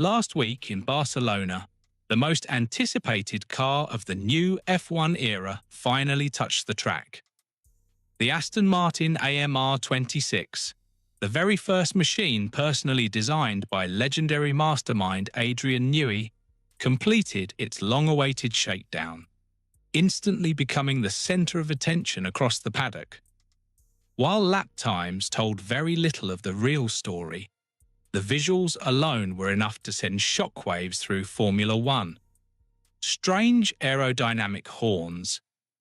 Last week in Barcelona, the most anticipated car of the new F1 era finally touched the track. The Aston Martin AMR 26, the very first machine personally designed by legendary mastermind Adrian Newey, completed its long-awaited shakedown, instantly becoming the center of attention across the paddock. While lap times told very little of the real story, the visuals alone were enough to send shockwaves through Formula One. Strange aerodynamic horns,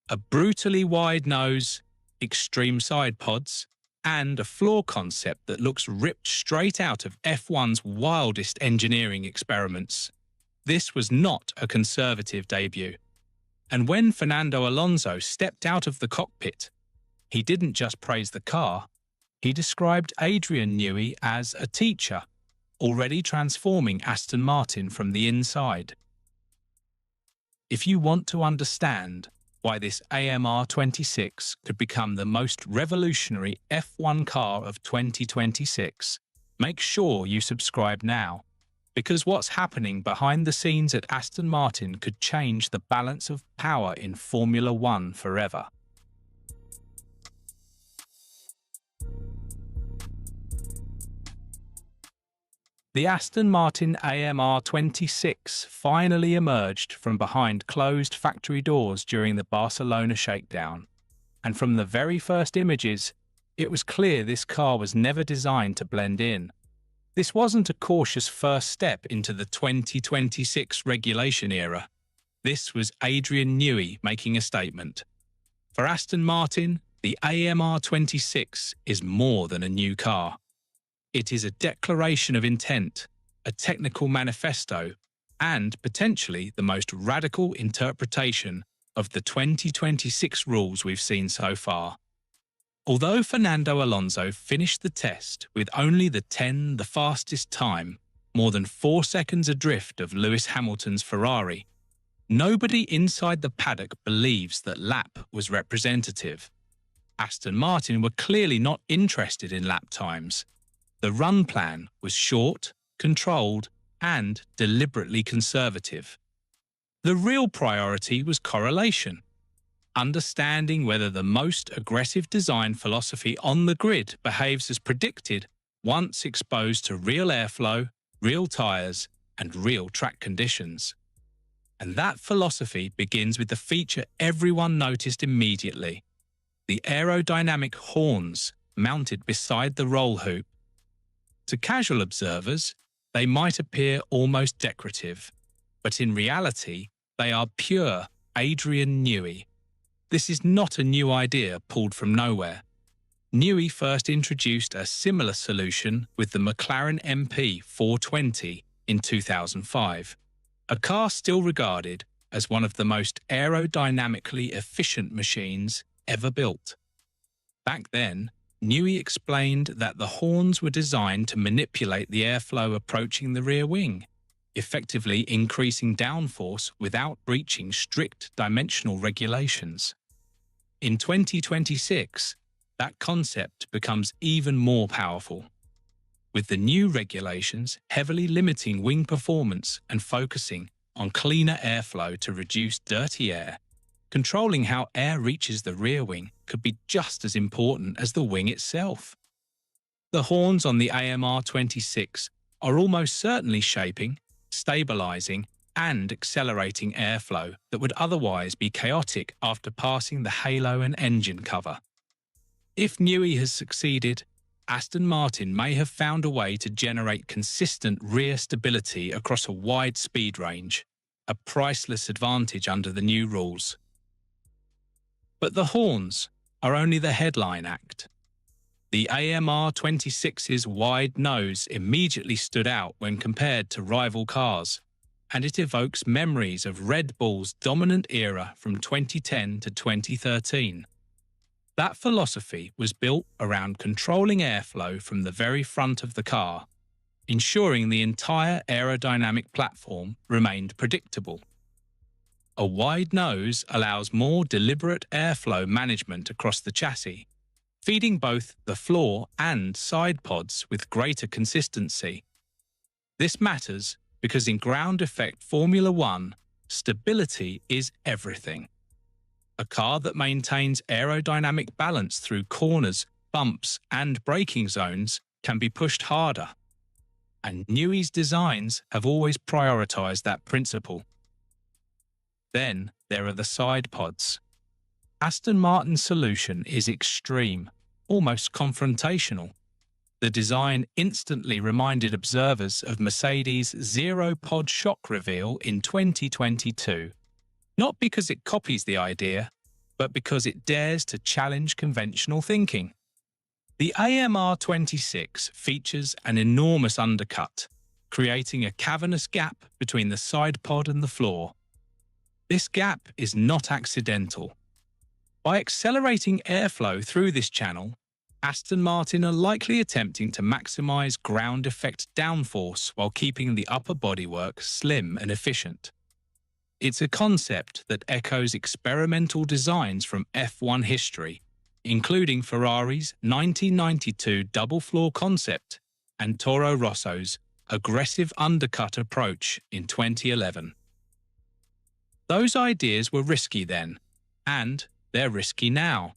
a brutally wide nose, extreme side pods, and a floor concept that looks ripped straight out of F1's wildest engineering experiments. This was not a conservative debut. And when Fernando Alonso stepped out of the cockpit, he didn't just praise the car, he described Adrian Newey as a teacher, already transforming Aston Martin from the inside. If you want to understand why this AMR 26 could become the most revolutionary F1 car of 2026, make sure you subscribe now, because what's happening behind the scenes at Aston Martin could change the balance of power in Formula One forever. The Aston Martin AMR 26 finally emerged from behind closed factory doors during the Barcelona shakedown, and from the very first images, it was clear this car was never designed to blend in. This wasn't a cautious first step into the 2026 regulation era. This was Adrian Newey making a statement. For Aston Martin, the AMR 26 is more than a new car. It is a declaration of intent, a technical manifesto, and potentially the most radical interpretation of the 2026 rules we've seen so far. Although Fernando Alonso finished the test with only the fastest time, more than 4 seconds adrift of Lewis Hamilton's Ferrari, nobody inside the paddock believes that lap was representative. Aston Martin were clearly not interested in lap times. The run plan was short, controlled, and deliberately conservative. The real priority was correlation, understanding whether the most aggressive design philosophy on the grid behaves as predicted once exposed to real airflow, real tyres, and real track conditions. And that philosophy begins with the feature everyone noticed immediately: the aerodynamic horns mounted beside the roll hoop. To casual observers, they might appear almost decorative, but in reality, they are pure Adrian Newey. This is not a new idea pulled from nowhere. Newey first introduced a similar solution with the McLaren MP 420 in 2005, a car still regarded as one of the most aerodynamically efficient machines ever built. Back then, Newey explained that the horns were designed to manipulate the airflow approaching the rear wing, effectively increasing downforce without breaching strict dimensional regulations. In 2026, that concept becomes even more powerful, with the new regulations heavily limiting wing performance and focusing on cleaner airflow to reduce dirty air. Controlling how air reaches the rear wing could be just as important as the wing itself. The horns on the AMR 26 are almost certainly shaping, stabilizing, and accelerating airflow that would otherwise be chaotic after passing the halo and engine cover. If Newey has succeeded, Aston Martin may have found a way to generate consistent rear stability across a wide speed range, a priceless advantage under the new rules. But the horns are only the headline act. The AMR 26's wide nose immediately stood out when compared to rival cars, and it evokes memories of Red Bull's dominant era from 2010 to 2013. That philosophy was built around controlling airflow from the very front of the car, ensuring the entire aerodynamic platform remained predictable. A wide nose allows more deliberate airflow management across the chassis, feeding both the floor and side pods with greater consistency. This matters because in ground effect Formula One, stability is everything. A car that maintains aerodynamic balance through corners, bumps, and braking zones can be pushed harder. And Newey's designs have always prioritized that principle. Then there are the side pods. Aston Martin's solution is extreme, almost confrontational. The design instantly reminded observers of Mercedes' zero-pod shock reveal in 2022, not because it copies the idea, but because it dares to challenge conventional thinking. The AMR26 features an enormous undercut, creating a cavernous gap between the side pod and the floor. This gap is not accidental. By accelerating airflow through this channel, Aston Martin are likely attempting to maximize ground effect downforce while keeping the upper bodywork slim and efficient. It's a concept that echoes experimental designs from F1 history, including Ferrari's 1992 double-floor concept and Toro Rosso's aggressive undercut approach in 2011. Those ideas were risky then, and they're risky now.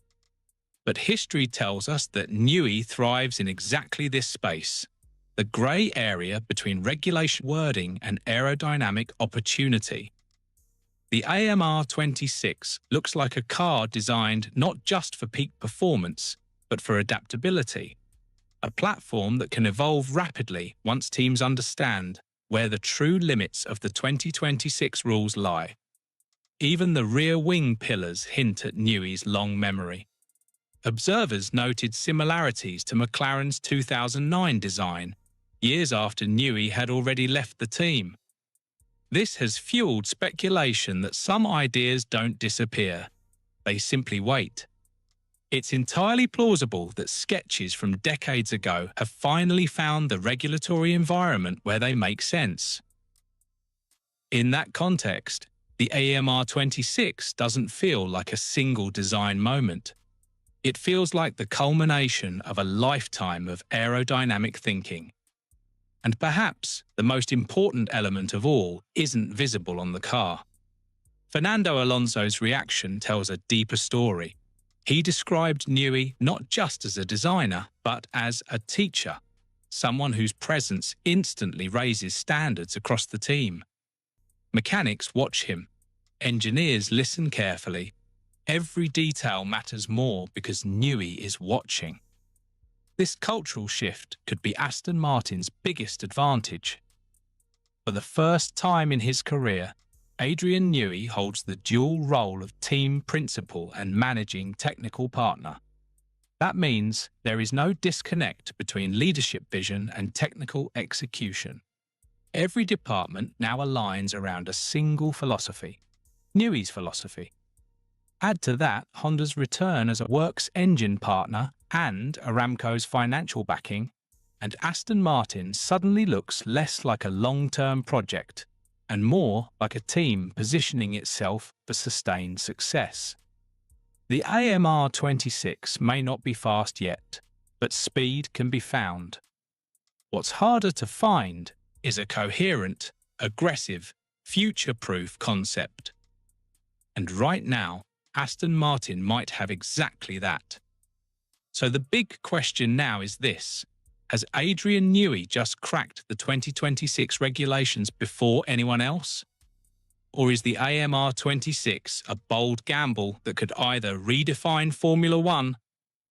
But history tells us that Newey thrives in exactly this space, the grey area between regulation wording and aerodynamic opportunity. The AMR26 looks like a car designed not just for peak performance, but for adaptability, a platform that can evolve rapidly once teams understand where the true limits of the 2026 rules lie. Even the rear wing pillars hint at Newey's long memory. Observers noted similarities to McLaren's 2009 design, years after Newey had already left the team. This has fueled speculation that some ideas don't disappear, they simply wait. It's entirely plausible that sketches from decades ago have finally found the regulatory environment where they make sense. In that context, the AMR26 doesn't feel like a single design moment. It feels like the culmination of a lifetime of aerodynamic thinking. And perhaps the most important element of all isn't visible on the car. Fernando Alonso's reaction tells a deeper story. He described Newey not just as a designer, but as a teacher, someone whose presence instantly raises standards across the team. Mechanics watch him. Engineers listen carefully. Every detail matters more because Newey is watching. This cultural shift could be Aston Martin's biggest advantage. For the first time in his career, Adrian Newey holds the dual role of team principal and managing technical partner. That means there is no disconnect between leadership vision and technical execution. Every department now aligns around a single philosophy, Newey's philosophy. Add to that Honda's return as a works engine partner and Aramco's financial backing, and Aston Martin suddenly looks less like a long-term project and more like a team positioning itself for sustained success. The AMR26 may not be fast yet, but speed can be found. What's harder to find is a coherent, aggressive, future-proof concept. And right now, Aston Martin might have exactly that. So the big question now is this: has Adrian Newey just cracked the 2026 regulations before anyone else? Or is the AMR26 a bold gamble that could either redefine Formula One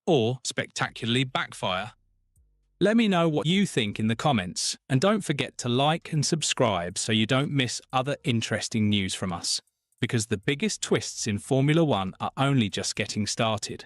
or spectacularly backfire? Let me know what you think in the comments, and don't forget to like and subscribe so you don't miss other interesting news from us, because the biggest twists in Formula One are only just getting started.